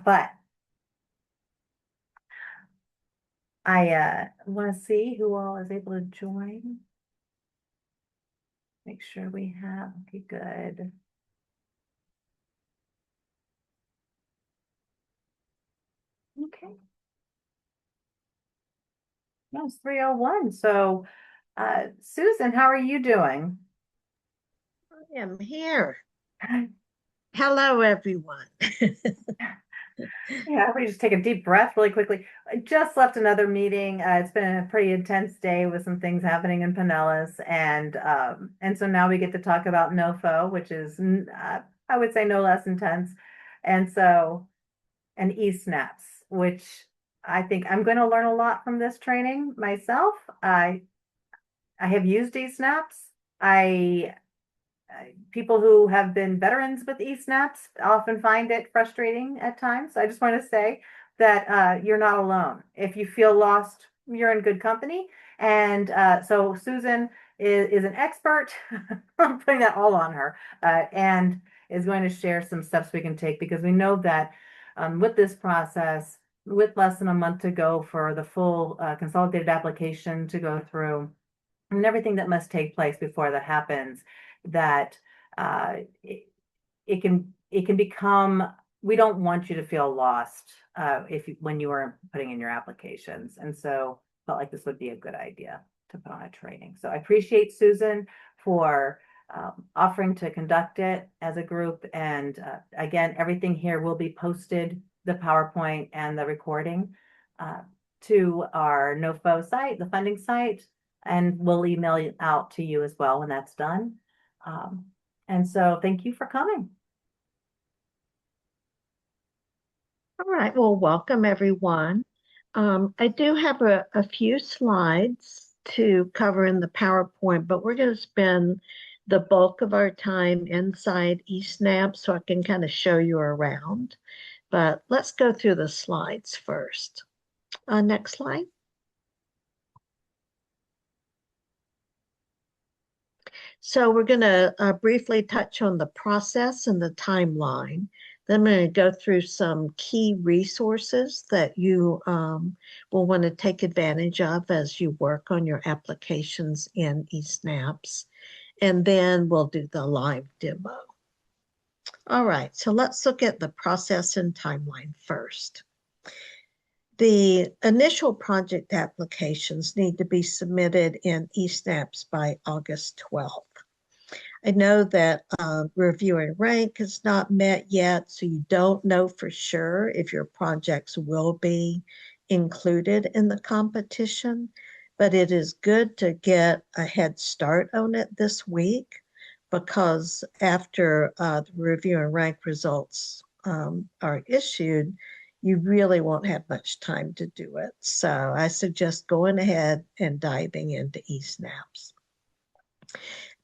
But I want to see who all is able to join. Make sure we have, okay, good. Okay. No, it's 3:01. So, Susan, how are you doing? I am here. Hello, everyone. Yeah, we just take a deep breath really quickly. I just left another meeting. It's been a pretty intense day with some things happening in Pinellas, and so now we get to talk about NoFo, which is I would say no less intense, and so and e-snaps, which I think I'm going to learn a lot from this training myself. I have used e-snaps. I People who have been veterans with e-snaps often find it frustrating at times. So I just want to say that you're not alone. If you feel lost, you're in good company. And so Susan is an expert. I'm putting that all on her, and is going to share some steps we can take because we know that with this process, with less than a month to go for the full consolidated application to go through, and everything that must take place before that happens, that uh, it, it can become. We don't want you to feel lost if you, when you are putting in your applications, and so felt like this would be a good idea to put on a training. So I appreciate Susan for offering to conduct it as a group, and again, everything here will be posted, the PowerPoint and the recording, uh, to our NoFo site, the funding site, and we'll email it out to you as well when that's done. Um, and so thank you for coming. All right, well, welcome, everyone. I do have a few slides to cover in the PowerPoint, but we're going to spend the bulk of our time inside eSnap so I can kind of show you around. But let's go through the slides first. Next slide. So we're going to briefly touch on the process and the timeline. Then I'm going to go through some key resources that you will want to take advantage of as you work on your applications in eSnaps. And then we'll do the live demo. All right, so let's look at the process and timeline first. The initial project applications need to be submitted in eSnaps by August 12th. I know that review and rank is not met yet, so you don't know for sure if your projects will be included in the competition, but it is good to get a head start on it this week because after the review and rank results are issued, you really won't have much time to do it. So I suggest going ahead and diving into eSnaps.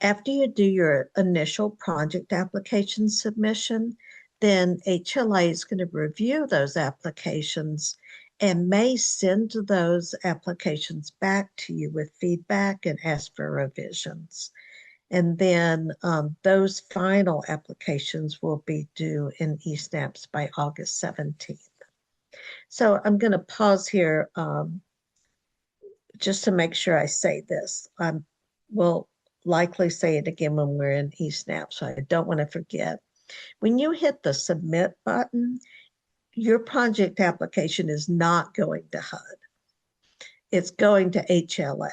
After you do your initial project application submission, then HLA is going to review those applications and may send those applications back to you with feedback and ask for revisions. And then those final applications will be due in eSnaps by August 17th. So I'm going to pause here just to make sure I say this. Will likely say it again when we're in eSnap, so I don't want to forget. When you hit the submit button, your project application is not going to HUD. It's going to HLA.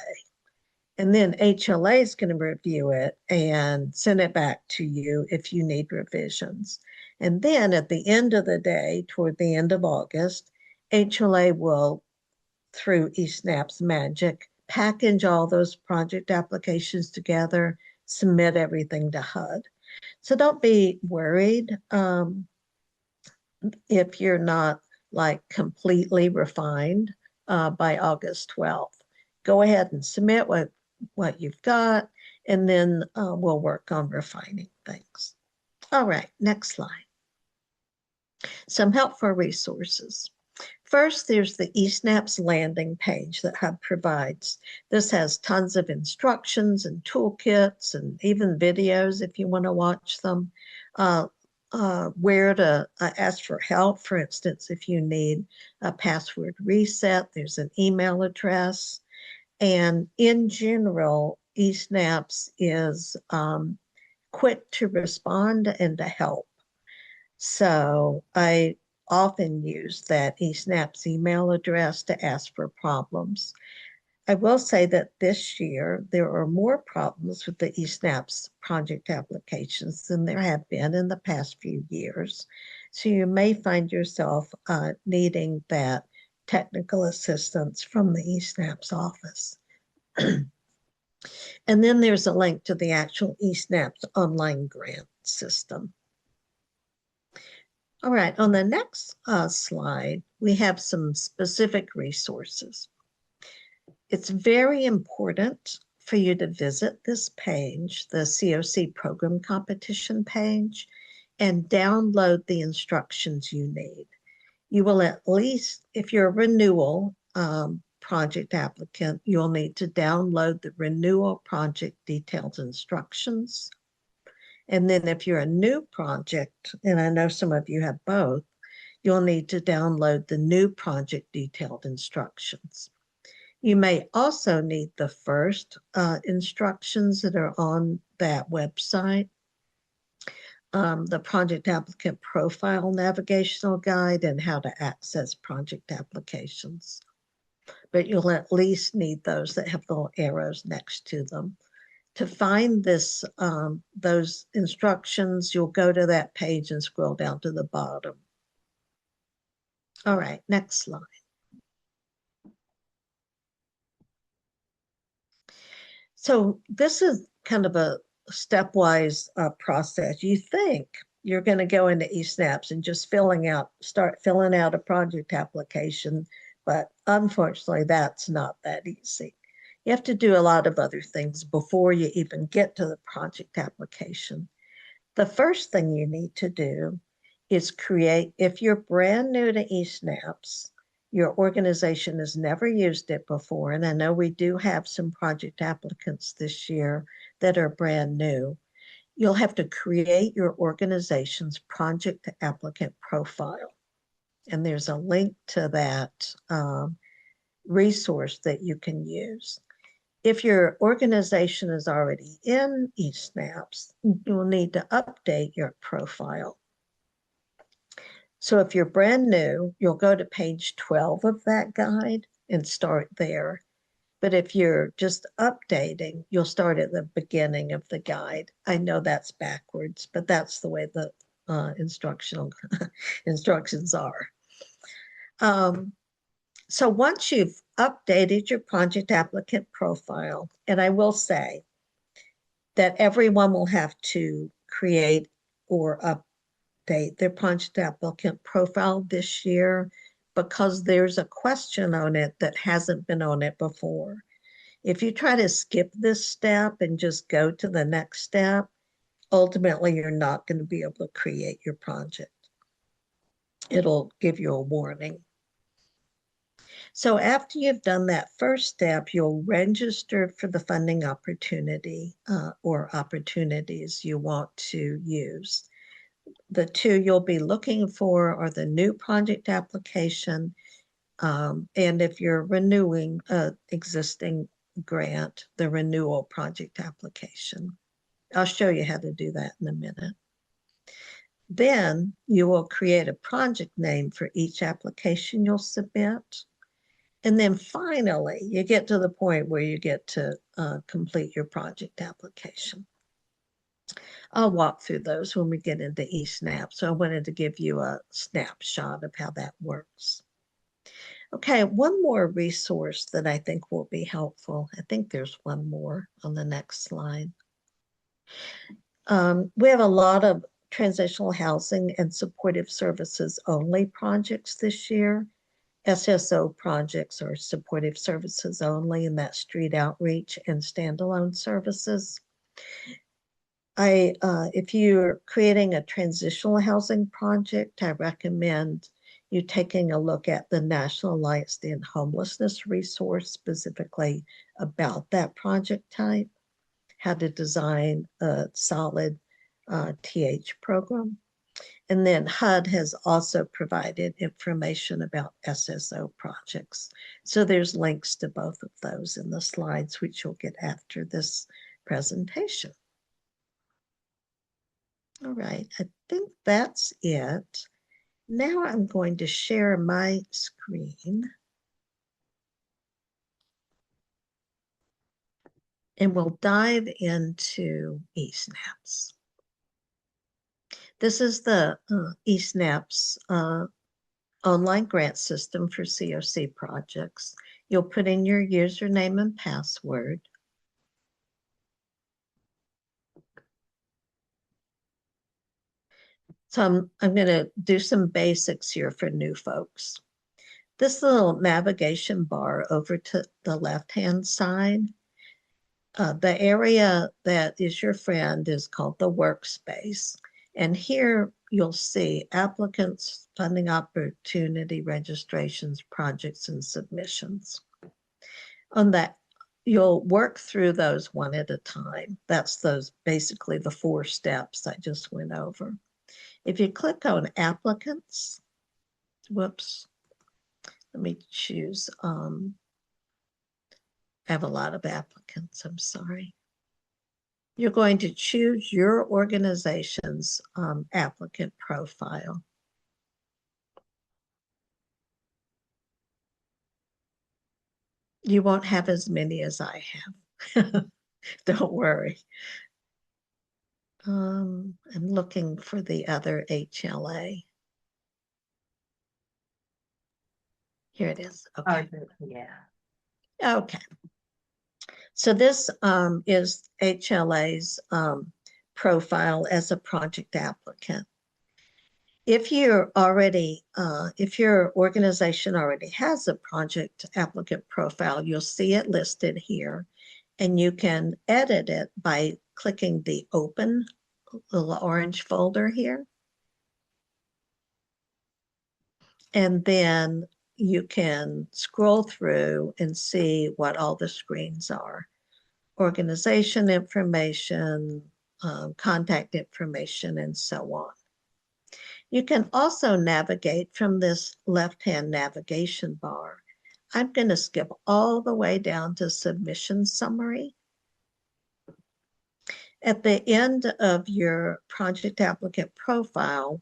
And then HLA is going to review it and send it back to you if you need revisions. And then at the end of the day, toward the end of August, HLA will, through eSnap's magic, package all those project applications together, submit everything to HUD. So don't be worried if you're not like completely refined by August 12th. Go ahead and submit what you've got, and then we'll work on refining things. All right, next slide. Some helpful resources. First, there's the eSnaps landing page that HUD provides. This has tons of instructions and toolkits and even videos if you want to watch them. where to ask for help. For instance, if you need a password reset, there's an email address. And in general, eSnaps is quick to respond and to help. So I often use that eSnaps email address to ask for problems. I will say that this year there are more problems with the eSnaps project applications than there have been in the past few years. So you may find yourself needing that technical assistance from the eSnaps office. And then there's a link to the actual eSnaps online grant system. All right, on the next slide, we have some specific resources. It's very important for you to visit this page, the CoC program competition page, and download the instructions you need. You will at least, if you're a renewal project applicant, you'll need to download the renewal project detailed instructions. And then if you're a new project, and I know some of you have both, you'll need to download the new project detailed instructions. You may also need the first instructions that are on that website, the project applicant profile navigational guide and how to access project applications. But you'll at least need those that have little arrows next to them. To find those instructions, you'll go to that page and scroll down to the bottom. All right, next slide. So this is kind of a stepwise process. You think you're going to go into eSnaps and just start filling out a project application, but unfortunately, that's not that easy. You have to do a lot of other things before you even get to the project application. The first thing you need to do is create, if you're brand new to eSnaps, your organization has never used it before, and I know we do have some project applicants this year that are brand new, you'll have to create your organization's project applicant profile. And there's a link to that resource that you can use. If your organization is already in eSnaps, you'll need to update your profile. So if you're brand new, you'll go to page 12 of that guide and start there. But if you're just updating, you'll start at the beginning of the guide. I know that's backwards, but that's the way the instructions are. So once you've updated your project applicant profile, and I will say that everyone will have to create or update their project applicant profile this year because there's a question on it that hasn't been on it before. If you try to skip this step and just go to the next step, ultimately you're not going to be able to create your project. It'll give you a warning. So after you've done that first step, you'll register for the funding opportunity or opportunities you want to use. The two you'll be looking for are the new project application, and if you're renewing an existing grant, the renewal project application. I'll show you how to do that in a minute. Then you will create a project name for each application you'll submit. And then finally, you get to the point where you get to complete your project application. I'll walk through those when we get into eSnap. So I wanted to give you a snapshot of how that works. Okay, one more resource that I think will be helpful. I think there's one more on the next slide. We have a lot of transitional housing and supportive services only projects this year. SSO projects are supportive services only, and that's street outreach and standalone services. If you're creating a transitional housing project, I recommend you taking a look at the National Alliance to End Homelessness resource specifically about that project type, how to design a solid TH program. And then HUD has also provided information about SSO projects. So there's links to both of those in the slides, which you'll get after this presentation. All right, I think that's it. Now I'm going to share my screen. And we'll dive into eSnaps. This is the eSnaps online grant system for CoC projects. You'll put in your username and password. So I'm going to do some basics here for new folks. This little navigation bar over to the left-hand side, the area that is your friend is called the workspace. And here you'll see applicants, funding opportunity registrations, projects, and submissions. On that, you'll work through those one at a time. That's those basically the 4 steps I just went over. If you click on applicants, whoops, let me choose, I have a lot of applicants, I'm sorry. You're going to choose your organization's applicant profile. You won't have as many as I have. Don't worry. I'm looking for the other HLA. Here it is. Okay. Yeah. Okay. So this is HLA's profile as a project applicant. If you're already, if your organization already has a project applicant profile, you'll see it listed here, and you can edit it by clicking the open little orange folder here. And then you can scroll through and see what all the screens are. Organization information, contact information, and so on. You can also navigate from this left-hand navigation bar. I'm going to skip all the way down to submission summary. At the end of your project applicant profile,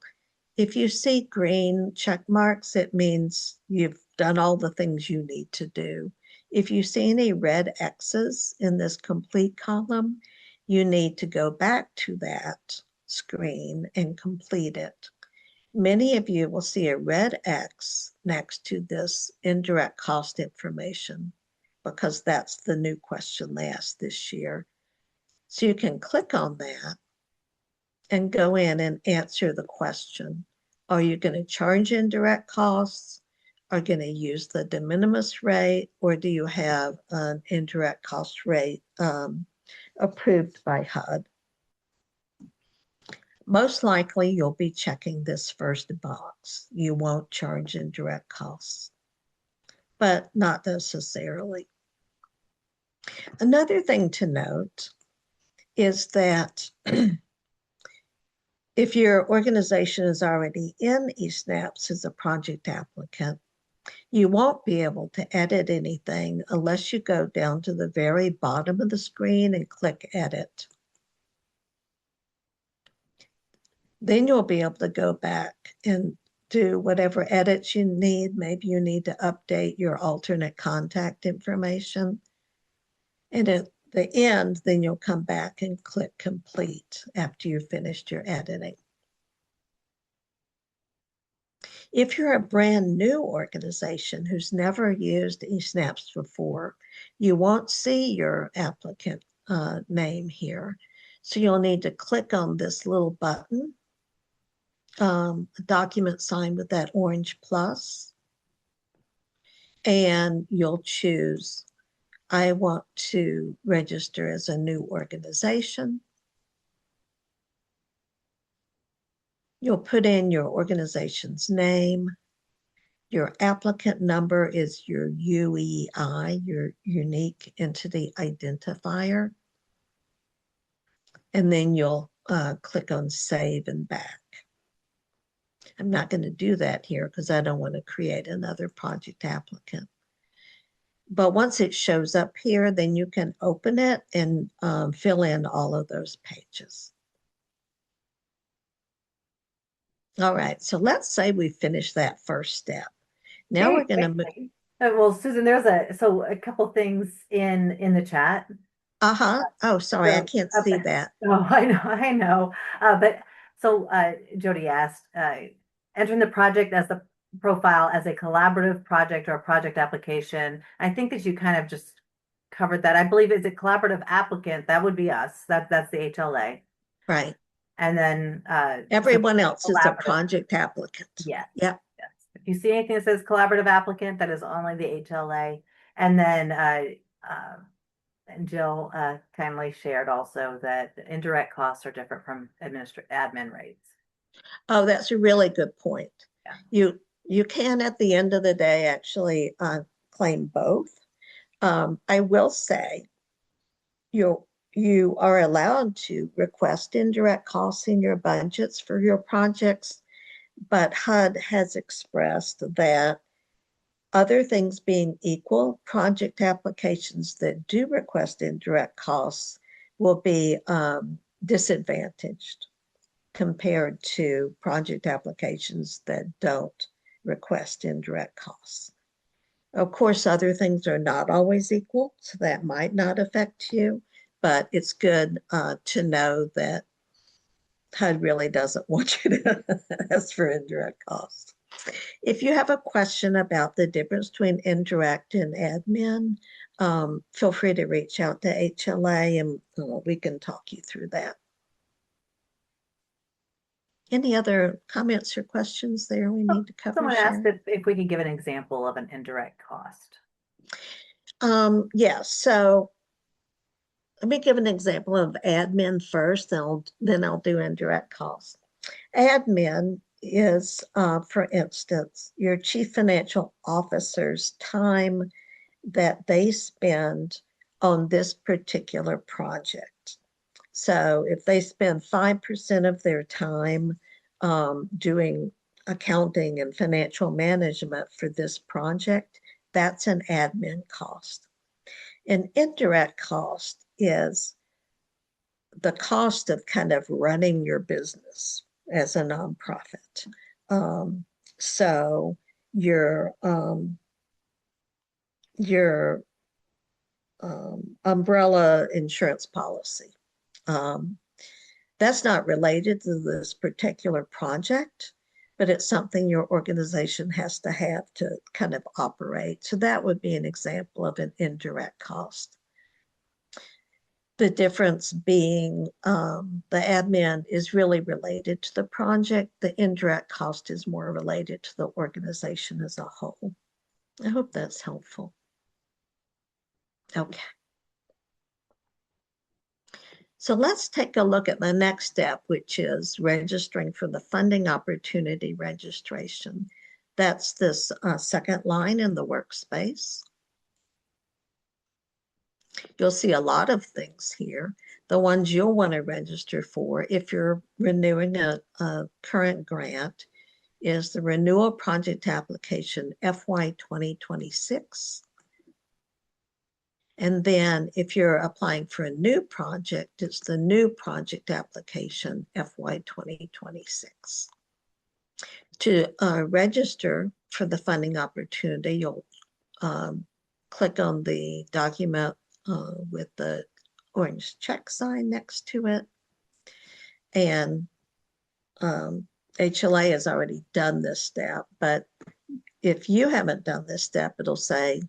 if you see green check marks, it means you've done all the things you need to do. If you see any red X's in this complete column, you need to go back to that screen and complete it. Many of you will see a red X next to this indirect cost information because that's the new question they asked this year. So you can click on that and go in and answer the question. Are you going to charge indirect costs? Are you going to use the de minimis rate, or do you have an indirect cost rate approved by HUD? Most likely you'll be checking this first box. You won't charge indirect costs, but not necessarily. Another thing to note is that if your organization is already in eSnaps as a project applicant, you won't be able to edit anything unless you go down to the very bottom of the screen and click Edit. Then you'll be able to go back and do whatever edits you need. Maybe you need to update your alternate contact information. And at the end, then you'll come back and click Complete after you've finished your editing. If you're a brand new organization who's never used eSnaps before, you won't see your applicant name here. So you'll need to click on this little button, document sign with that orange plus, and you'll choose, I want to register as a new organization. You'll put in your organization's name. Your applicant number is your UEI, your unique entity identifier. And then you'll click on Save and Back. I'm not going to do that here because I don't want to create another project applicant. But once it shows up here, then you can open it and fill in all of those pages. All right, so let's say we finish that first step. Now we're going to move. Well, Susan, there's a couple things in the chat. Uh-huh. Oh, sorry, I So, can't see okay. that. Oh, I know. But so Jody asked, entering the project as the profile as a collaborative project or a project application. I think that you kind of just covered that. I believe is a collaborative applicant. That would be us. That's the HLA. Right. And then Everyone else is a collaborative. project applicant. Yes. Yep. Yes. If you see anything that says collaborative applicant, that is only the HLA. And then and Jill kindly shared also that indirect costs are different from admin rates. Oh, that's a really good point. Yeah. You can at the end of the day actually claim both. I will say you are allowed to request indirect costs in your budgets for your projects, but HUD has expressed that other things being equal, project applications that do request indirect costs will be disadvantaged compared to project applications that don't request indirect costs. Of course, other things are not always equal, so that might not affect you, but it's good to know that HUD really doesn't want you to ask for indirect costs. If you have a question about the difference between indirect and admin, feel free to reach out to HLA and we can talk you through that. Any other comments or questions there we need to cover? Someone asked if we could give an example of an indirect cost. Yeah, so let me give an example of admin first, then I'll do indirect costs. Admin is, for instance, your chief financial officer's time that they spend on this particular project. So if they spend 5% of their time doing accounting and financial management for this project, that's an admin cost. An indirect cost is the cost of kind of running your business as a nonprofit. So your umbrella insurance policy. That's not related to this particular project, but it's something your organization has to have to kind of operate. So that would be an example of an indirect cost. The difference being the admin is really related to the project. The indirect cost is more related to the organization as a whole. I hope that's helpful. Okay. So let's take a look at the next step, which is registering for the funding opportunity registration. That's this second line in the workspace. You'll see a lot of things here. The ones you'll want to register for if you're renewing a current grant is the Renewal Project Application FY26. And then if you're applying for a new project, it's the New Project Application FY2026. To register for the funding opportunity, you'll click on the document with the orange check sign next to it. And HLA has already done this step, but if you haven't done this step, it'll say,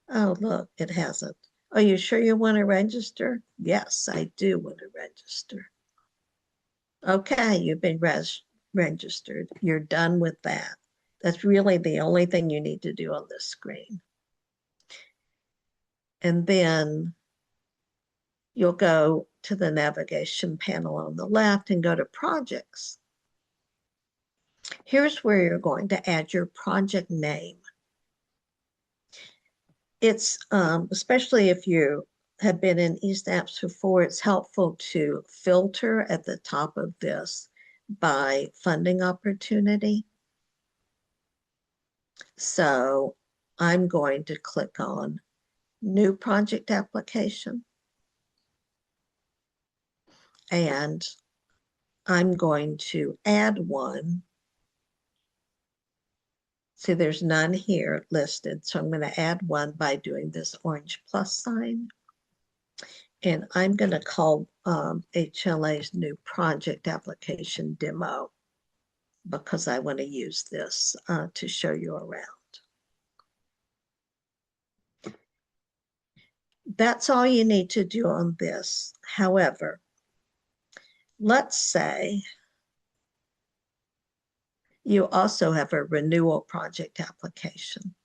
oh, look, it hasn't. Are you sure you want to register? Yes, I do want to register. Okay, you've been registered. You're done with that. That's really the only thing you need to do on this screen. And then you'll go to the navigation panel on the left and go to projects. Here's where you're going to add your project name. It's, especially if you have been in eSnaps before, it's helpful to filter at the top of this by funding opportunity. So I'm going to click on New Project Application. And I'm going to add one. See, there's none here listed. So I'm going to add one by doing this orange plus sign. And I'm going to call HLA's new project application demo because I want to use this to show you around. That's all you need to do on this. However, let's say you also have a renewal project application.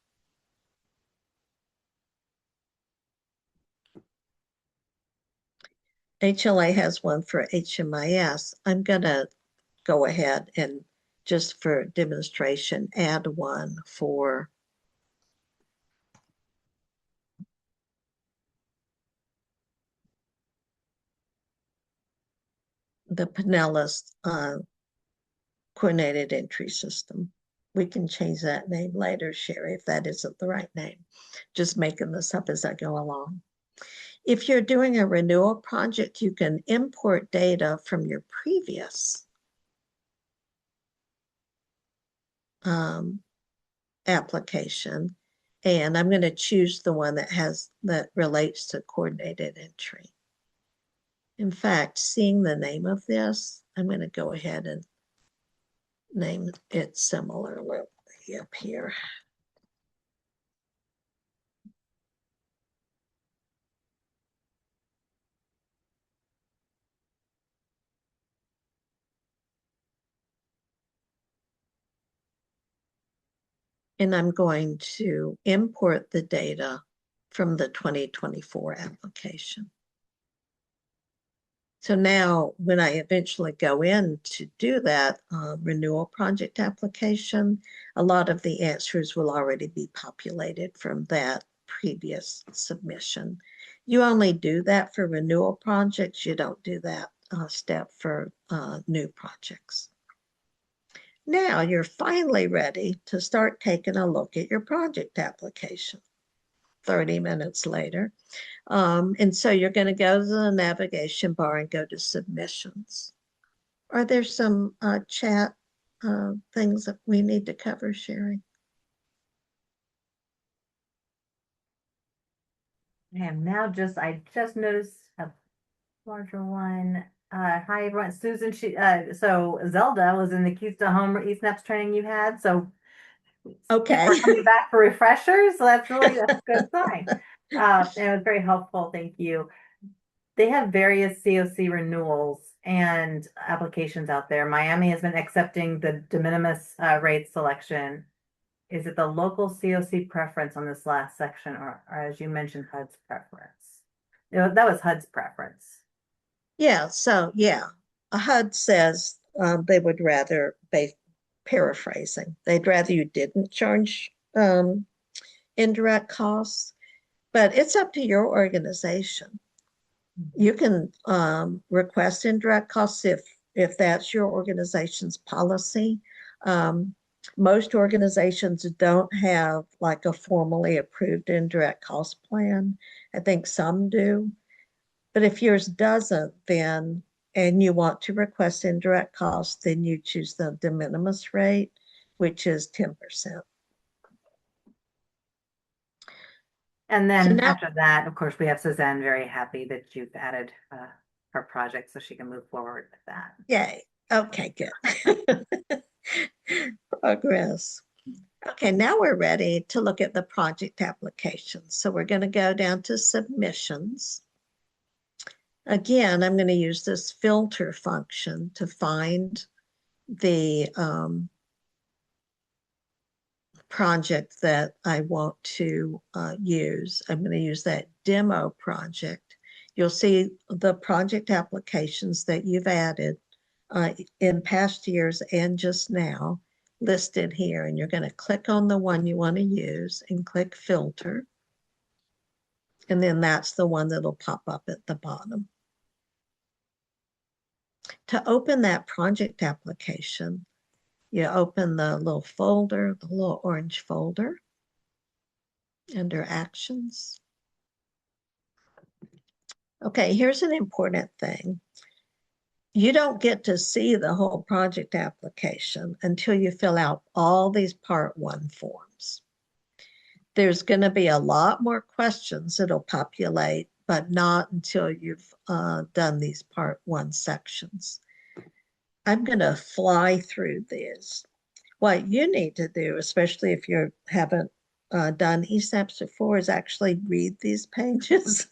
HLA has one for HMIS. I'm going to go ahead and just for demonstration, add one for the Pinellas coordinated entry system. We can change that name later, Sherry, if that isn't the right name. Just making this up as I go along. If you're doing a renewal project, you can import data from your previous application. And I'm going to choose the one that relates to coordinated entry. In fact, seeing the name of this, I'm going to go ahead and name it similarly up here. And I'm going to import the data from the 2024 application. So now when I eventually go in to do that renewal project application, a lot of the answers will already be populated from that previous submission. You only do that for renewal projects. You don't do that step for new projects. Now you're finally ready to start taking a look at your project application 30 minutes later. And so you're going to go to the navigation bar and go to submissions. Are there some chat things that we need to cover, Sherry? I just noticed a larger one. Hi everyone, Susan. So Zelda was in the Keys to Home eSnaps training you had. So Okay. we're coming back for refreshers. So that's a good sign. And it was very helpful. Thank you. They have various CoC renewals and applications out there. Miami has been accepting the de minimis rate selection. Is it the local CoC preference on this last section, or as you mentioned, HUD's preference? That was HUD's preference. Yeah, so yeah, a HUD says they would rather, paraphrasing, they'd rather you didn't charge indirect costs, but it's up to your organization. You can request indirect costs if that's your organization's policy. Most organizations don't have like a formally approved indirect cost plan. I think some do. But if yours doesn't, then, and you want to request indirect costs, then you choose the de minimis rate, which is 10%. And then So now, after that, of course, we have Suzanne very happy that you've added her project so she can move forward with that. yay. Okay, good. Progress. Okay, now we're ready to look at the project application. So we're going to go down to submissions. Again, I'm going to use this filter function to find the project that I want to use. I'm going to use that demo project. You'll see the project applications that you've added in past years and just now listed here. And you're going to click on the one you want to use and click filter. And then that's the one that'll pop up at the bottom. To open that project application, you open the little folder, the little orange folder under Actions. Okay, here's an important thing. You don't get to see the whole project application until you fill out all these Part 1 forms. There's going to be a lot more questions that'll populate, but not until you've done these Part 1 sections. I'm going to fly through these. What you need to do, especially if you haven't done ESAPs before, is actually read these pages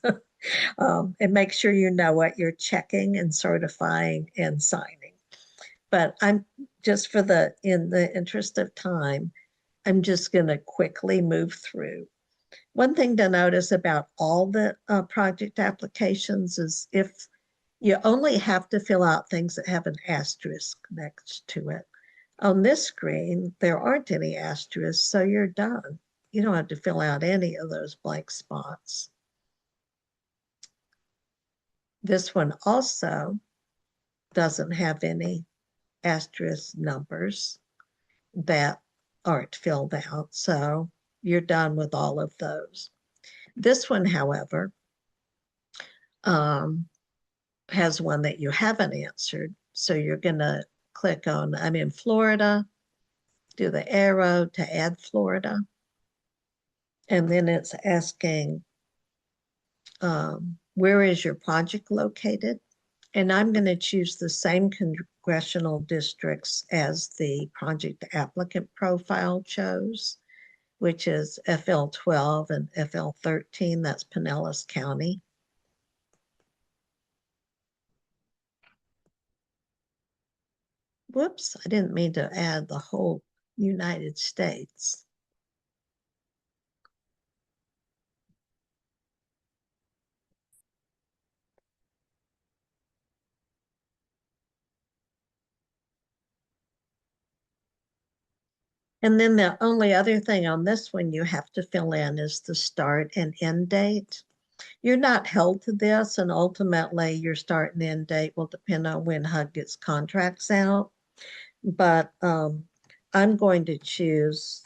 and make sure you know what you're checking and certifying and signing. But I'm just in the interest of time, I'm just going to quickly move through. One thing to notice about all the project applications is if you only have to fill out things that have an asterisk next to it. On this screen, there aren't any asterisks, so you're done. You don't have to fill out any of those blank spots. This one also doesn't have any asterisk numbers that aren't filled out, so you're done with all of those. This one, however, has one that you haven't answered, so you're going to click on I'm in Florida, do the arrow to add Florida, and then it's asking where is your project located? And I'm going to choose the same congressional districts as the project applicant profile chose, which is FL12 and FL13, that's Pinellas County. Whoops, I didn't mean to add the whole United States. And then the only other thing on this one you have to fill in is the start and end date. You're not held to this, and ultimately your start and end date will depend on when HUD gets contracts out. But I'm going to choose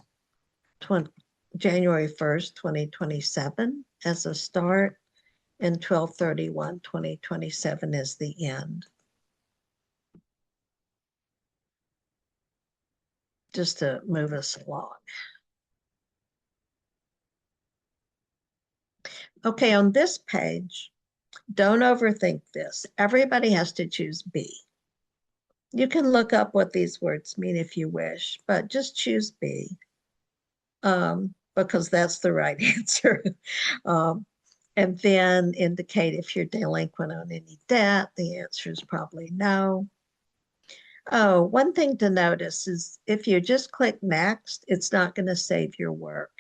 January 1st, 2027 as a start, and 12/31/2027 as the end. Just to move us along. Okay, on this page, don't overthink this. Everybody has to choose B. You can look up what these words mean if you wish, but just choose B because that's the right answer. And then indicate if you're delinquent on any debt. The answer is probably no. Oh, one thing to notice is if you just click next, it's not going to save your work.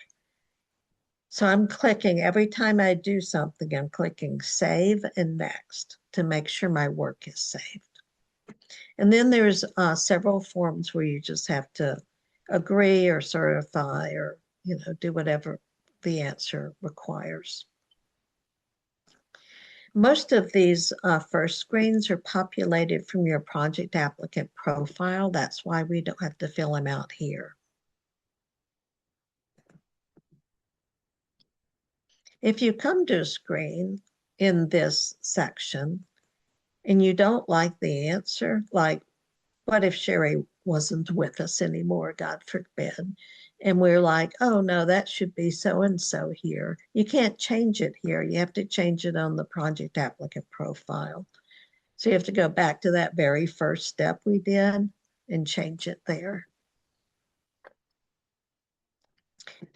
So I'm clicking every time I do something, I'm clicking save and next to make sure my work is saved. And then there's several forms where you just have to agree or certify or, do whatever the answer requires. Most of these first screens are populated from your project applicant profile. That's why we don't have to fill them out here. If you come to a screen in this section and you don't like the answer, like what if Sherry wasn't with us anymore, God forbid, and we're like, oh no, that should be so-and-so here. You can't change it here. You have to change it on the project applicant profile. So you have to go back to that very first step we did and change it there.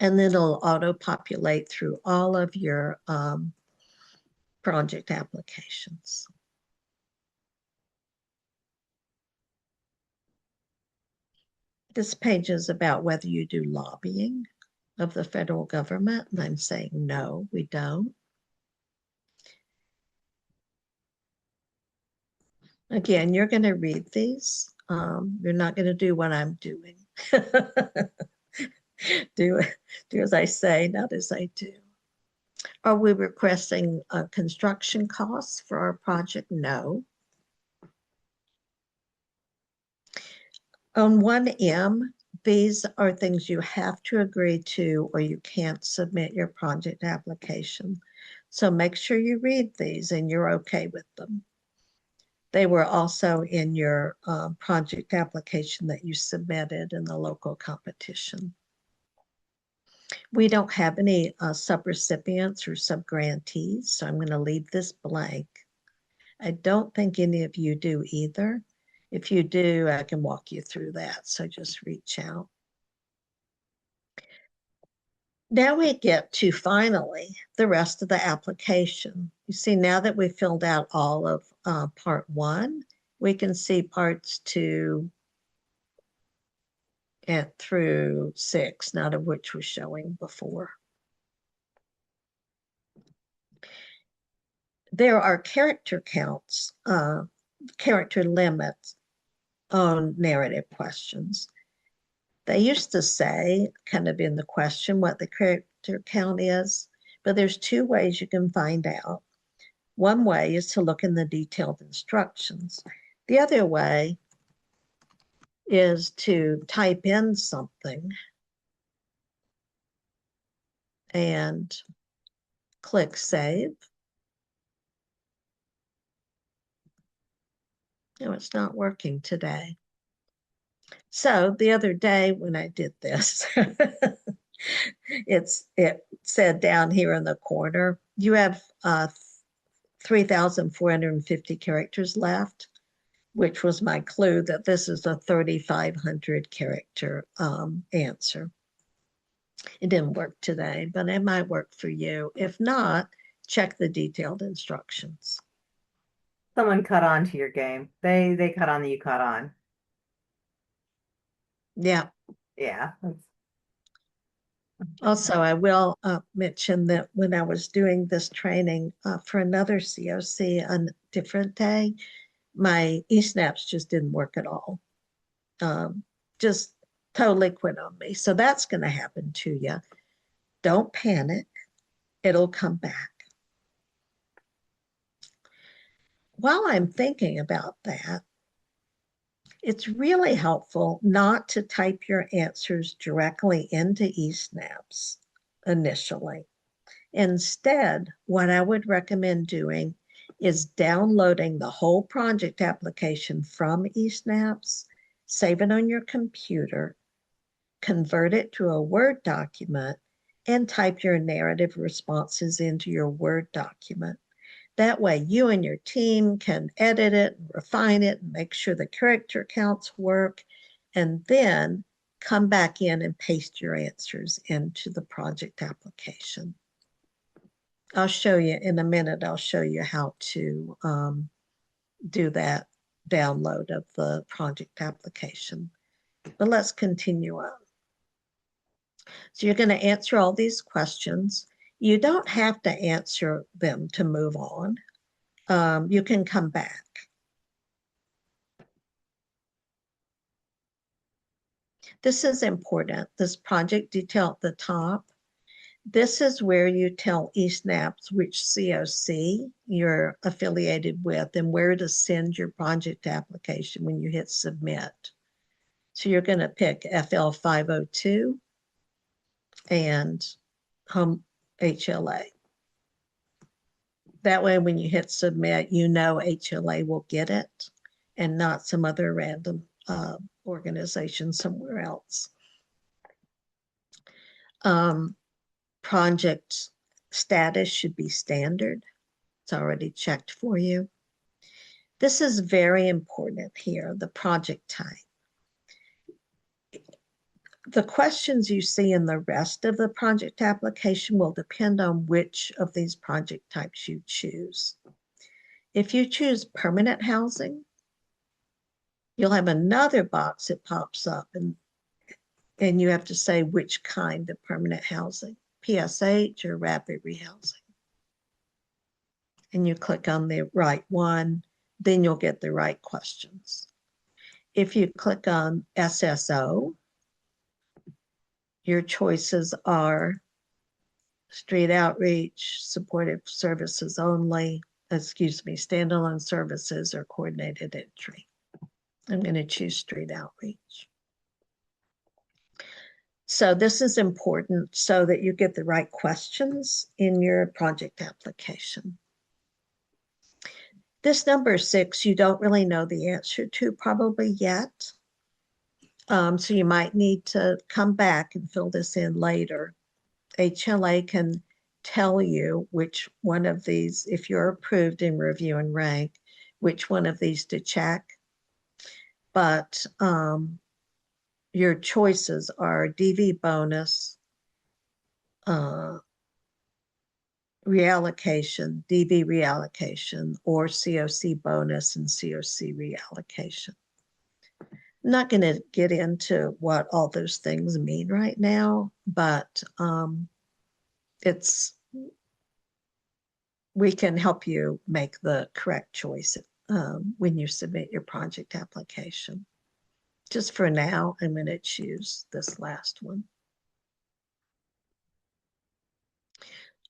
And then it'll auto-populate through all of your project applications. This page is about whether you do lobbying of the federal government, and I'm saying no, we don't. Again, you're going to read these. You're not going to do what I'm doing. do as I say, not as I do. Are we requesting construction costs for our project? No. On 1M, these are things you have to agree to or you can't submit your project application. So make sure you read these and you're okay with them. They were also in your project application that you submitted in the local competition. We don't have any subrecipients or subgrantees, so I'm going to leave this blank. I don't think any of you do either. If you do, I can walk you through that, so just reach out. Now we get to finally the rest of the application. You see, now that we filled out all of part 1, we can see parts 2 and through 6, none of which was showing before. There are character counts, character limits on narrative questions. They used to say, kind of in the question, what the character count is, but there's 2 ways you can find out. One way is to look in the detailed instructions. The other way is to type in something and click save. No, it's not working today. So the other day when I did this, it said down here in the corner, you have 3,450 characters left, which was my clue that this is a 3,500 character answer. It didn't work today, but it might work for you. If not, check the detailed instructions. Someone cut on to your game. They cut on that you caught on. Yeah. Yeah. Also, I will mention that when I was doing this training for another CoC on a different day, my eSnaps just didn't work at all. Just totally quit on me. So that's going to happen to you. Don't panic. It'll come back. While I'm thinking about that, it's really helpful not to type your answers directly into eSnaps initially. Instead, what I would recommend doing is downloading the whole project application from eSnaps, save it on your computer, convert it to a Word document, and type your narrative responses into your Word document. That way you and your team can edit it, and refine it, and make sure the character counts work, and then come back in and paste your answers into the project application. I'll show you in a minute, I'll show you how to do that download of the project application. But let's continue on. So you're going to answer all these questions. You don't have to answer them to move on. You can come back. This is important. This project detail at the top. This is where you tell eSnaps which CoC you're affiliated with and where to send your project application when you hit submit. So you're going to pick FL502 and home HLA. That way, when you hit submit, you know HLA will get it and not some other random organization somewhere else. Project status should be standard. It's already checked for you. This is very important here, the project type. The questions you see in the rest of the project application will depend on which of these project types you choose. If you choose permanent housing, you'll have another box that pops up and you have to say which kind of permanent housing, PSH or rapid rehousing. And you click on the right one, then you'll get the right questions. If you click on SSO, your choices are street outreach, supportive services only, standalone services or coordinated entry. I'm going to choose street outreach. So this is important so that you get the right questions in your project application. This number 6, you don't really know the answer to probably yet. So you might need to come back and fill this in later. HLA can tell you which one of these, if you're approved in review and rank, which one of these to check. But your choices are DV bonus, reallocation, DV reallocation, or CoC bonus and CoC reallocation. I'm not going to get into what all those things mean right now, but we can help you make the correct choice when you submit your project application. Just for now, I'm going to choose this last one.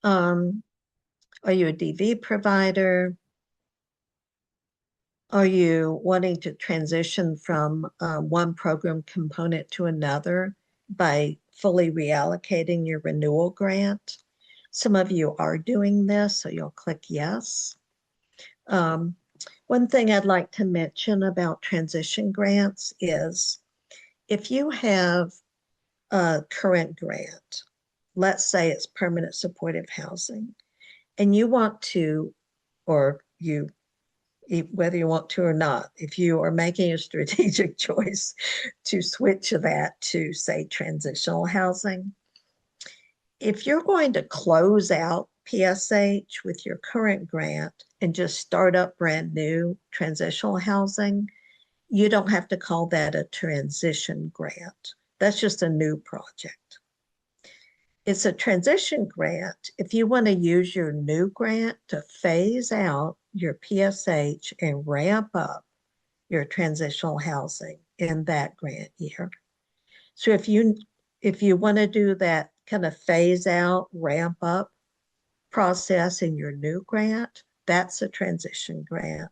Are you a DV provider? Are you wanting to transition from one program component to another by fully reallocating your renewal grant? Some of you are doing this, so you'll click yes. One thing I'd like to mention about transition grants is if you have a current grant, let's say it's permanent supportive housing, and you want to, or you, whether you want to or not, if you are making a strategic choice to switch that to, say, transitional housing, if you're going to close out PSH with your current grant and just start up brand new transitional housing, you don't have to call that a transition grant. That's just a new project. It's a transition grant if you want to use your new grant to phase out your PSH and ramp up your transitional housing in that grant year. So if you want to do that kind of phase out, ramp up process in your new grant, that's a transition grant.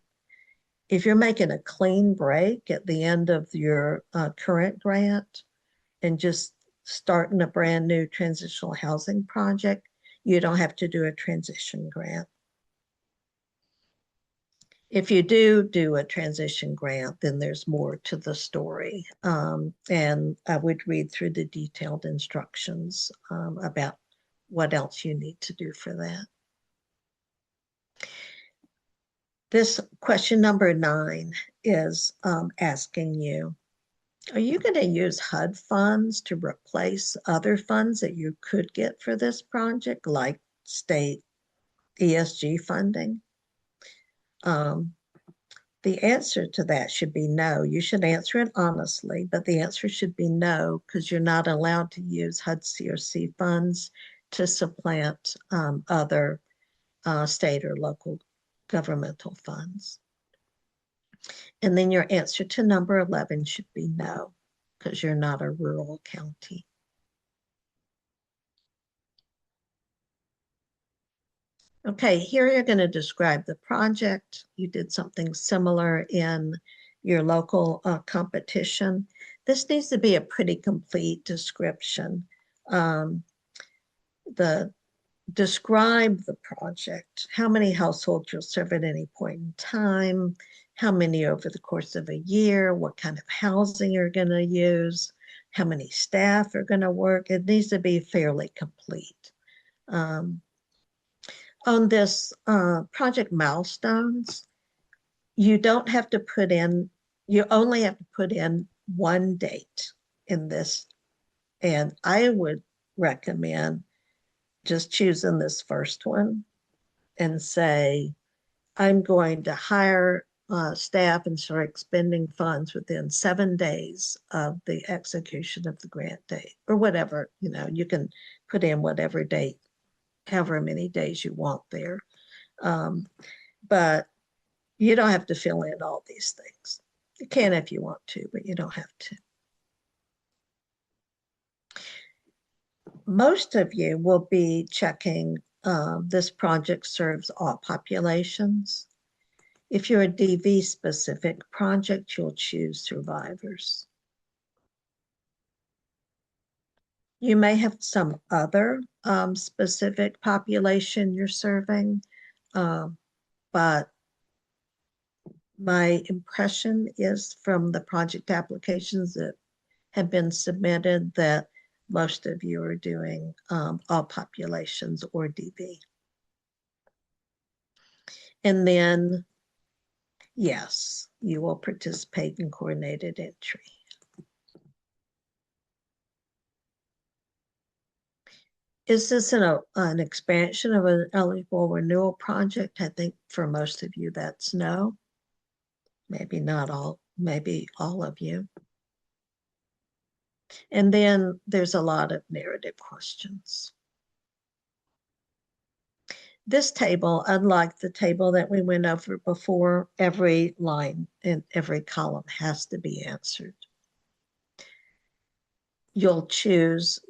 If you're making a clean break at the end of your current grant and just starting a brand new transitional housing project, you don't have to do a transition grant. If you do a transition grant, then there's more to the story. And I would read through the detailed instructions about what else you need to do for that. This question number 9 is asking you, are you going to use HUD funds to replace other funds that you could get for this project, like state ESG funding? The answer to that should be no. You should answer it honestly, but the answer should be no, because you're not allowed to use HUD COC funds to supplant other state or local governmental funds. And then your answer to number 11 should be no, because you're not a rural county. Okay, here you're going to describe the project. You did something similar in your local competition. This needs to be a pretty complete description. Describe the project, how many households you'll serve at any point in time, how many over the course of a year, what kind of housing you're going to use, how many staff are going to work. It needs to be fairly complete. On this project milestones, you don't have to put in, you only have to put in one date in this. And I would recommend just choosing this first one and say, I'm going to hire staff and start expending funds within 7 days of the execution of the grant date, or whatever. You can put in whatever date, however many days you want there. But you don't have to fill in all these things. You can if you want to, but you don't have to. Most of you will be checking this project serves all populations. If you're a DV specific project, you'll choose survivors. You may have some other specific population you're serving, um, but my impression is from the project applications that have been submitted that most of you are doing all populations or DB. And then, yes, you will participate in coordinated entry. Is this an expansion of an eligible renewal project? I think for most of you, that's no. Maybe not all, maybe all of you. And then there's a lot of narrative questions. This table, unlike the table that we went over before, every line and every column has to be answered. You'll choose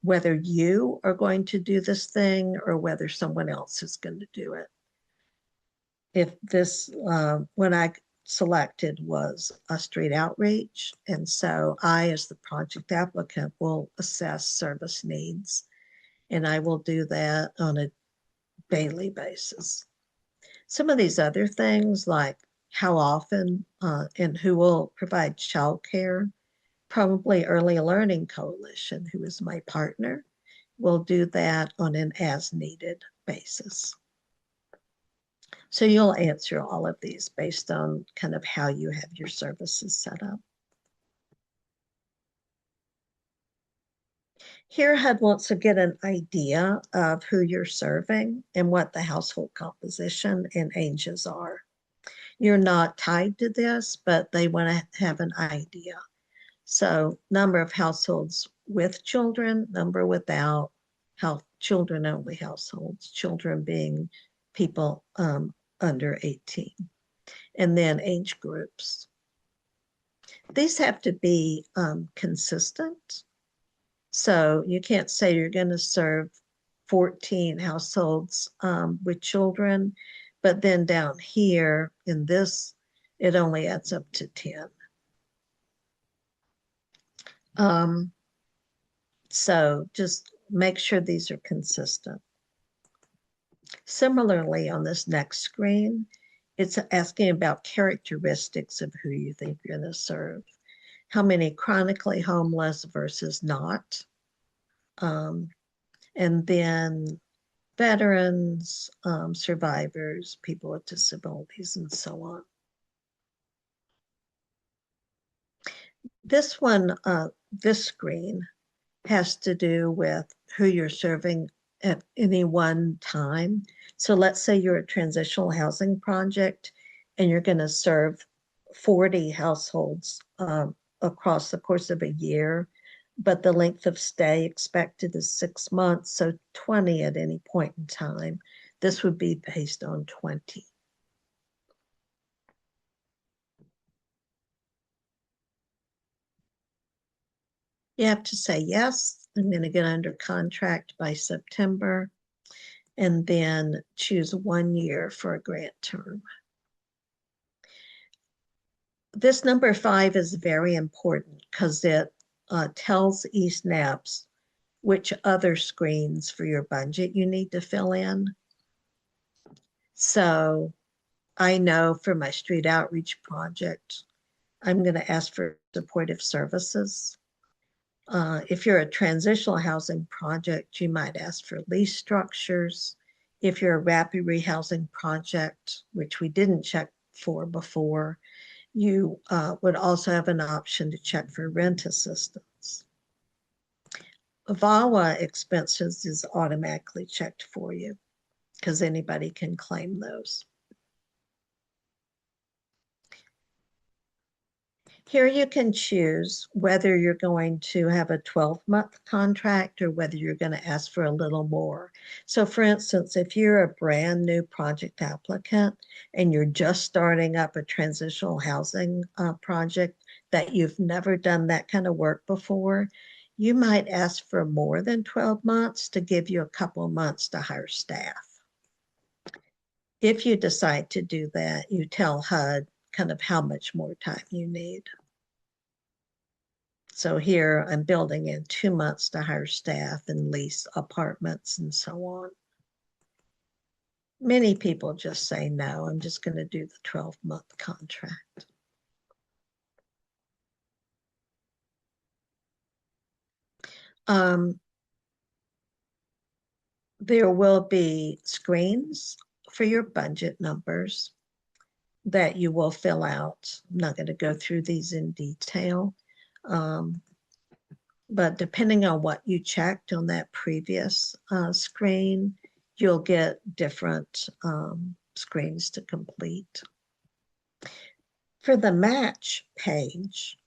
whether you are going to do this thing or whether someone else is going to do it. If this, when I selected was a street outreach, and so I, as the project applicant, will assess service needs, and I will do that on a daily basis. Some of these other things, like how often and who will provide childcare, probably Early Learning Coalition, who is my partner, will do that on an as needed basis. So you'll answer all of these based on kind of how you have your services set up. Here, HUD wants to get an idea of who you're serving and what the household composition and ages are. You're not tied to this, but they want to have an idea. So number of households with children, number without, children only households, children being people under 18, and then age groups. These have to be consistent. So you can't say you're going to serve 14 households with children, but then down here in this, it only adds up to 10. So just make sure these are consistent. Similarly, on this next screen, it's asking about characteristics of who you think you're going to serve. How many chronically homeless versus not. And then veterans, survivors, people with disabilities, and so on. This one, this screen has to do with who you're serving at any one time. So let's say you're a transitional housing project and you're going to serve 40 households across the course of a year, but the length of stay expected is 6 months, so 20 at any point in time. This would be based on 20. You have to say, yes, I'm going to get under contract by September, and then choose 1 year for a grant term. This number 5 is very important because it tells ESNAPs which other screens for your budget you need to fill in. So I know for my street outreach project, I'm going to ask for supportive services. If you're a transitional housing project, you might ask for lease structures. If you're a rapid rehousing project, which we didn't check for before, you would also have an option to check for rent assistance. VAWA expenses is automatically checked for you because anybody can claim those. Here you can choose whether you're going to have a 12-month contract or whether you're going to ask for a little more. So for instance, if you're a brand new project applicant and you're just starting up a transitional housing project that you've never done that kind of work before, you might ask for more than 12 months to give you a couple of months to hire staff. If you decide to do that, you tell HUD kind of how much more time you need. So here I'm building in 2 months to hire staff and lease apartments and so on. Many people just say, no, I'm just going to do the 12-month contract. There will be screens for your budget numbers that you will fill out. I'm not going to go through these in detail, but depending on what you checked on that previous screen, you'll get different screens to complete. For the match page,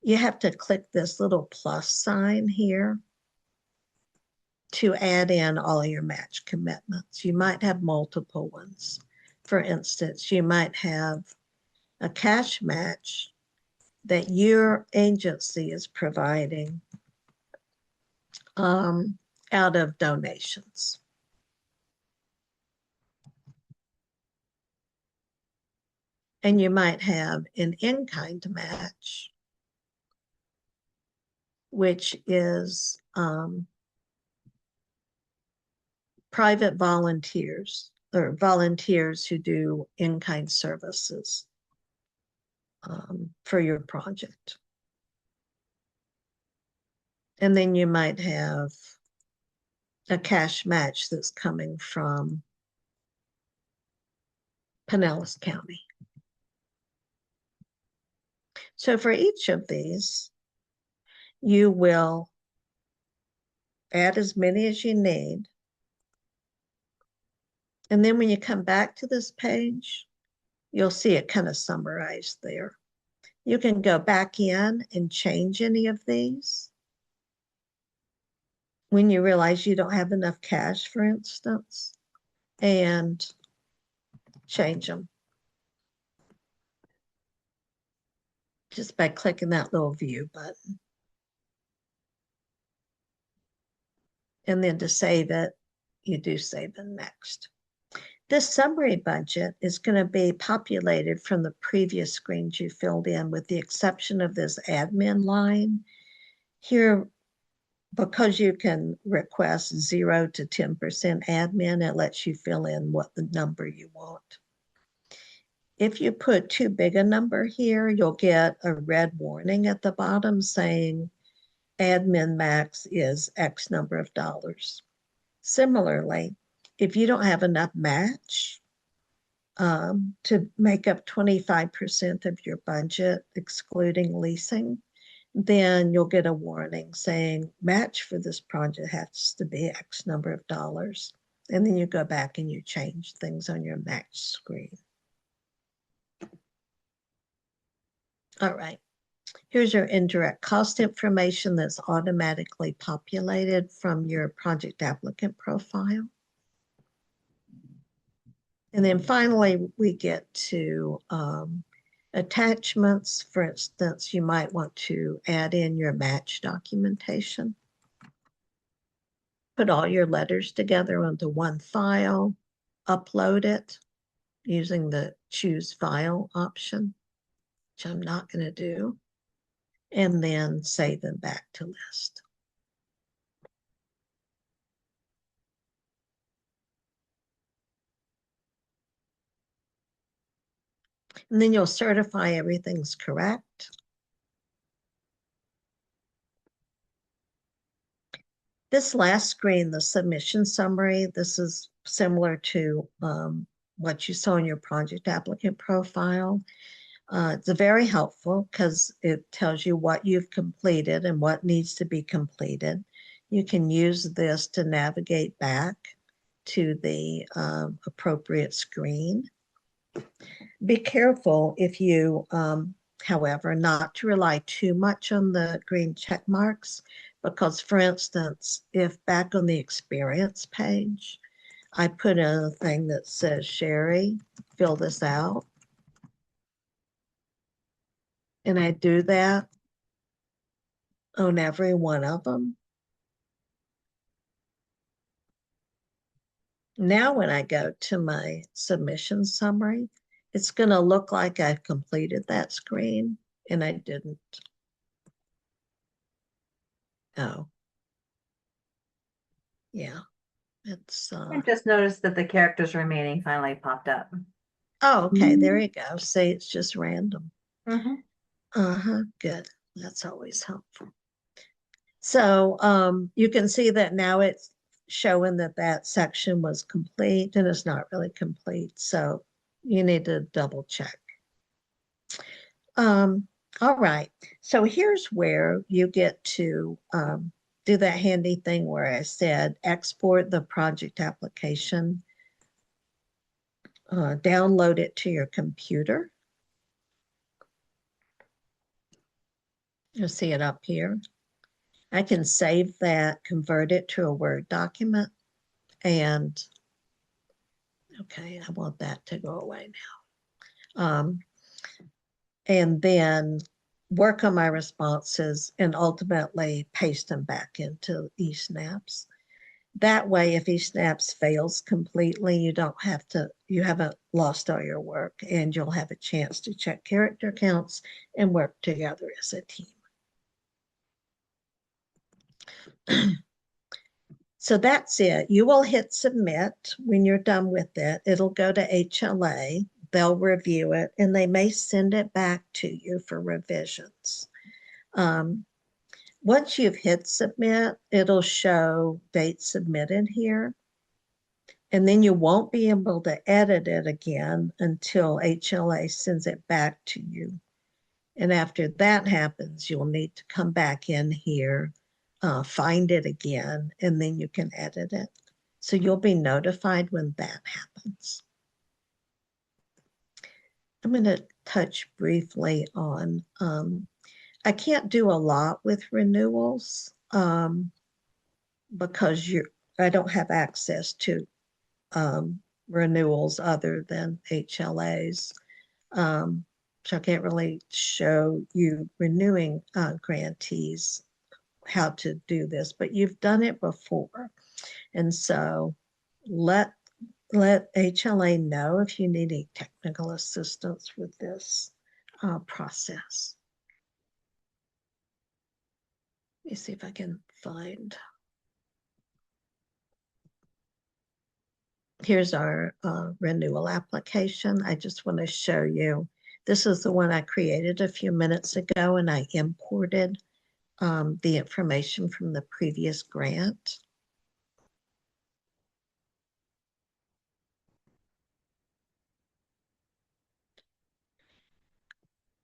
you have to click this little plus sign here to add in all your match commitments. You might have multiple ones. For instance, you might have a cash match that your agency is providing out of donations. And you might have an in-kind match, which is private volunteers or volunteers who do in-kind services for your project. And then you might have a cash match that's coming from Pinellas County. So for each of these, you will add as many as you need. And then when you come back to this page, you'll see it kind of summarized there. You can go back in and change any of these when you realize you don't have enough cash, for instance, and change them just by clicking that little view button. And then to save it, you do save it next. This summary budget is going to be populated from the previous screens you filled in, with the exception of this admin line. Here, because you can request 0 to 10% admin, it lets you fill in what the number you want. If you put too big a number here, you'll get a red warning at the bottom saying admin max is X number of dollars. Similarly, if you don't have enough match to make up 25% of your budget, excluding leasing, then you'll get a warning saying match for this project has to be X number of dollars. And then you go back and you change things on your match screen. All right. Here's your indirect cost information that's automatically populated from your project applicant profile. And then finally, we get to attachments. For instance, you might want to add in your match documentation. Put all your letters together onto one file, upload it using the choose file option, which I'm not going to do, and then save them back to list. And then you'll certify everything's correct. This last screen, the submission summary, this is similar to what you saw in your project applicant profile. It's very helpful because it tells you what you've completed and what needs to be completed. You can use this to navigate back to the appropriate screen. Be careful if you, however, not to rely too much on the green check marks, because, for instance, if back on the experience page, I put in a thing that says, Sherry, fill this out, and I do that on every one of them. Now, when I go to my submission summary, it's going to look like I've completed that screen, and I didn't. Oh, yeah, it's, I just noticed that the characters remaining finally popped up. oh, okay, there you go. See, it's just random. Mhm. Uh-huh, good. That's always helpful. So you can see that now it's showing that that section was complete and it's not really complete. So you need to double check. Um, all right. So here's where you get to do that handy thing where I said export the project application, download it to your computer. You'll see it up here. I can save that, convert it to a Word document, and okay, I want that to go away now. And then work on my responses and ultimately paste them back into eSnaps. That way, if eSnaps fails completely, you don't have to, you haven't lost all your work and you'll have a chance to check character counts and work together as a team. So that's it. You will hit submit when you're done with it. It'll go to HLA. They'll review it and they may send it back to you for revisions. Once you've hit submit, it'll show date submitted here. And then you won't be able to edit it again until HLA sends it back to you. And after that happens, you'll need to come back in here, find it again, and then you can edit it. So you'll be notified when that happens. I'm going to touch briefly on, I can't do a lot with renewals because I don't have access to renewals other than HLAs. So I can't really show you renewing grantees how to do this, but you've done it before. And so let HLA know if you need any technical assistance with this process. Let me see if I can find. Here's our renewal application. I just want to show you. This is the one I created a few minutes ago, and I imported the information from the previous grant.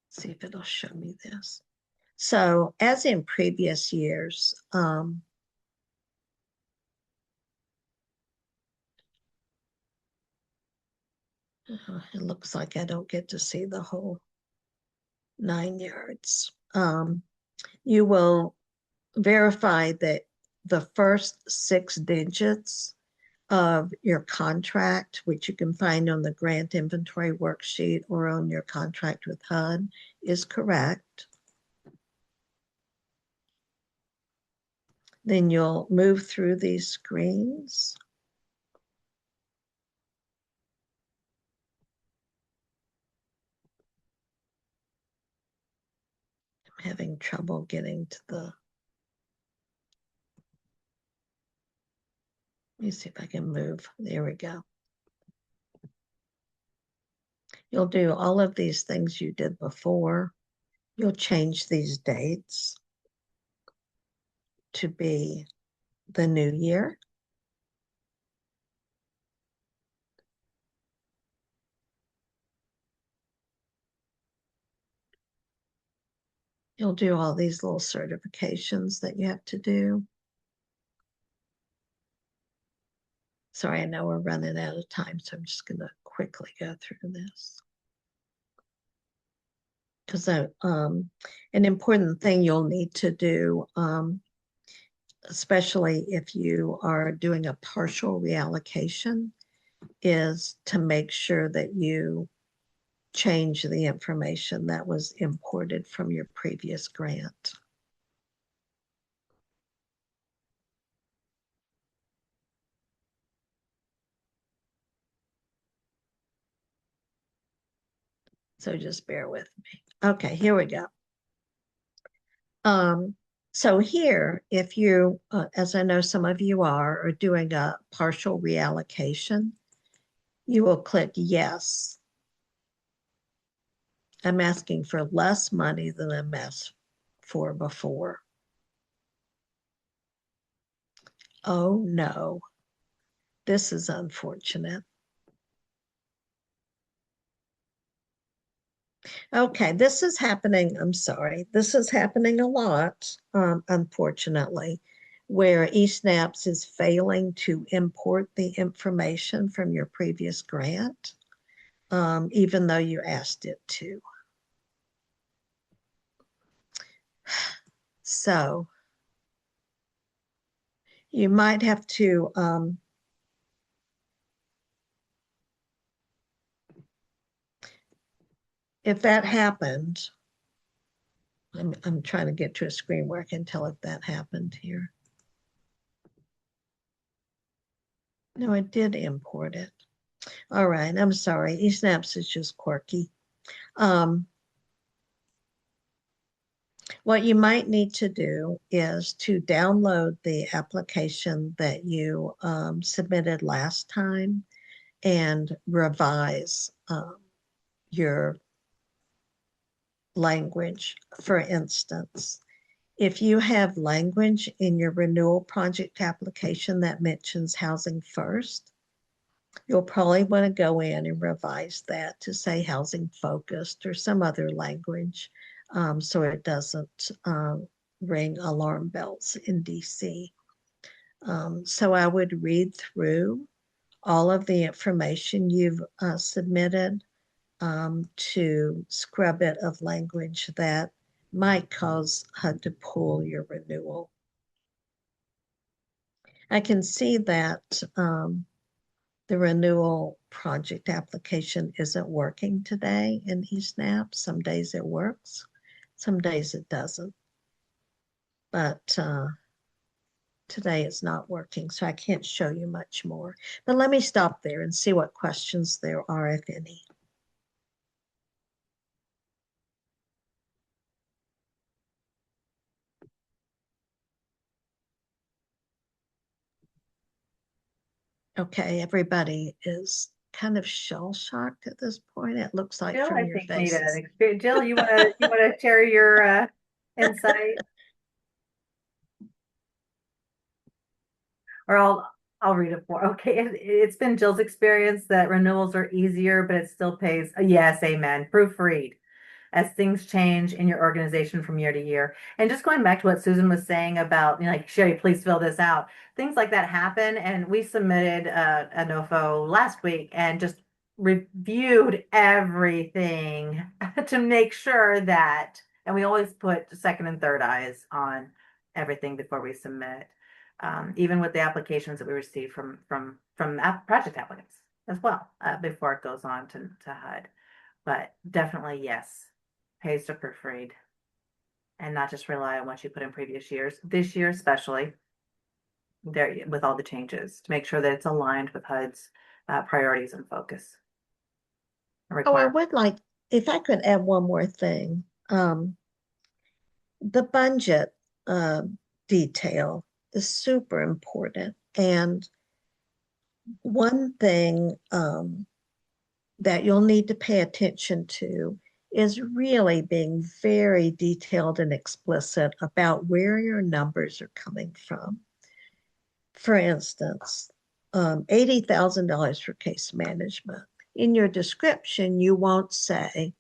See if it'll show me this. So as in previous years, it looks like I don't get to see the whole 9 yards. You will verify that the first 6 digits of your contract, which you can find on the grant inventory worksheet or on your contract with HUD, is correct. Then you'll move through these screens. I'm having trouble getting to the, let me see if I can move. There we go. You'll do all of these things you did before. You'll change these dates to be the new year. You'll do all these little certifications that you have to do. Sorry, I know we're running out of time, so I'm just going to quickly go through this. Because an important thing you'll need to do, especially if you are doing a partial reallocation, is to make sure that you change the information that was imported from your previous grant. So just bear with me. Okay, here we go. So here, if you, as I know some of you are doing a partial reallocation, you will click yes. I'm asking for less money than I'm asked for before. Oh no, this is unfortunate. Okay, this is happening. I'm sorry. This is happening a lot, unfortunately, where eSnaps is failing to import the information from your previous grant, even though you asked it to. So you might have to, if that happened, I'm trying to get to a screen where I can tell if that happened here. No, I did import it. All right, I'm sorry. eSnaps is just quirky. What you might need to do is to download the application that you submitted last time and revise your language. For instance, if you have language in your renewal project application that mentions housing first, you'll probably want to go in and revise that to say housing focused or some other language, so it doesn't ring alarm bells in DC. So I would read through all of the information you've submitted to scrub it of language that might cause HUD to pull your renewal. I can see that the renewal project application isn't working today in eSnap. Some days it works, some days it doesn't. But today it's not working, so I can't show you much more. But let me stop there and see what questions there are, if any. Okay, everybody is kind of shell-shocked at this point. It looks like Jill, from I your think need an faces. experience. Jill, you wanna share your insight, or I'll read it for. Okay, it's been Jill's experience that renewals are easier, but it still pays. Yes, amen. Proofread as things change in your organization from year to year. And just going back to what Susan was saying about, like, Sherry, please fill this out. Things like that happen. And we submitted a NOFO last week and just reviewed everything to make sure that, and we always put second and third eyes on everything before we submit, even with the applications that we receive from project applicants as well, before it goes on to HUD. But definitely, yes, pays to proofread and not just rely on what you put in previous years. This year, especially, there with all the changes to make sure that it's aligned with HUD's priorities and focus. Oh, I Require. would like, if I could add one more thing. The budget uh, detail is super important. And one thing that you'll need to pay attention to is really being very detailed and explicit about where your numbers are coming from. For instance, $80,000 for case management. In your description, you won't say,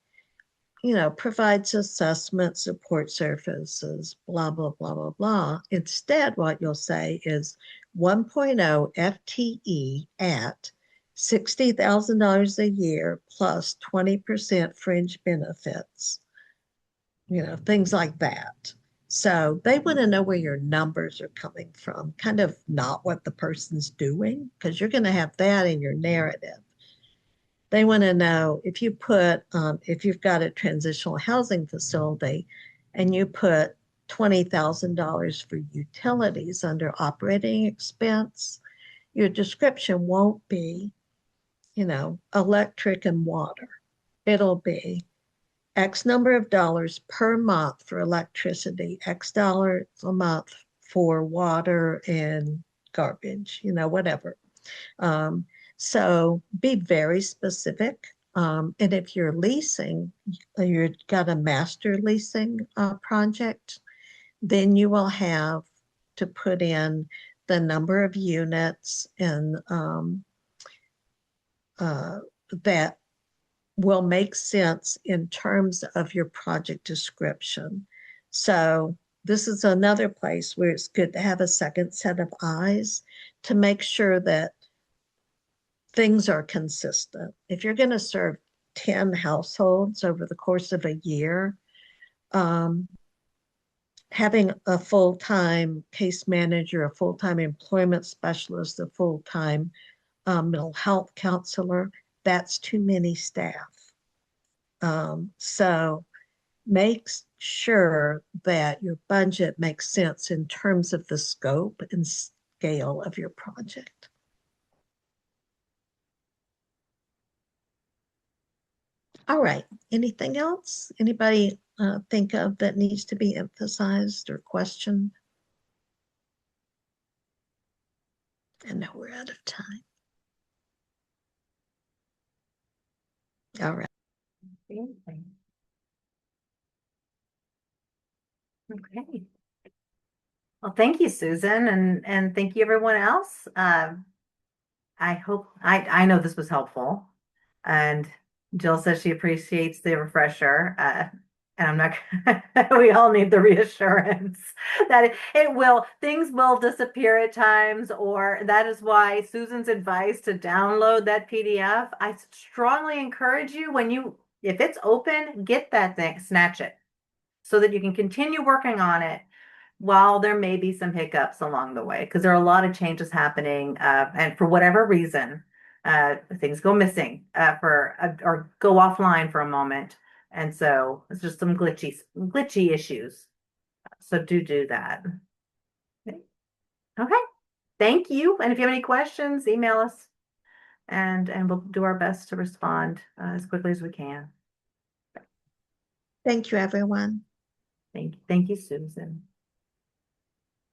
provides assessment support services, blah, blah, blah, blah, blah. Instead, what you'll say is 1.0 FTE at $60,000 a year plus 20% fringe benefits, things like that. So they want to know where your numbers are coming from, kind of not what the person's doing, because you're going to have that in your narrative. They want to know if you put, if you've got a transitional housing facility and you put $20,000 for utilities under operating expense, your description won't be, electric and water. It'll be X number of dollars per month for electricity, X dollars a month for water and garbage, whatever. Um, so be very specific. And if you're leasing, you've got a master leasing project, then you will have to put in the number of units and that will make sense in terms of your project description. So this is another place where it's good to have a second set of eyes to make sure that things are consistent. If you're going to serve 10 households over the course of a year, um, having a full-time case manager, a full-time employment specialist, a full-time mental health counselor, that's too many staff. So make sure that your budget makes sense in terms of the scope and scale of your project. All right. Anything else? Anybody think of that needs to be emphasized or questioned? And now we're out of time. All right. Okay. Well, thank you, Susan, and thank you everyone else. I hope I know this was helpful. And Jill says she appreciates the refresher. And I'm not, we all need the reassurance that things will disappear at times, or that is why Susan's advice to download that PDF, I strongly encourage you if it's open, get that thing, snatch it so that you can continue working on it while there may be some hiccups along the way, because there are a lot of changes happening, and for whatever reason, things go missing or go offline for a moment, and so it's just some glitchy issues. So do that. Okay, thank you. And if you have any questions, email us, and we'll do our best to respond as quickly as we can. Thank you, everyone. Thank you, Susan.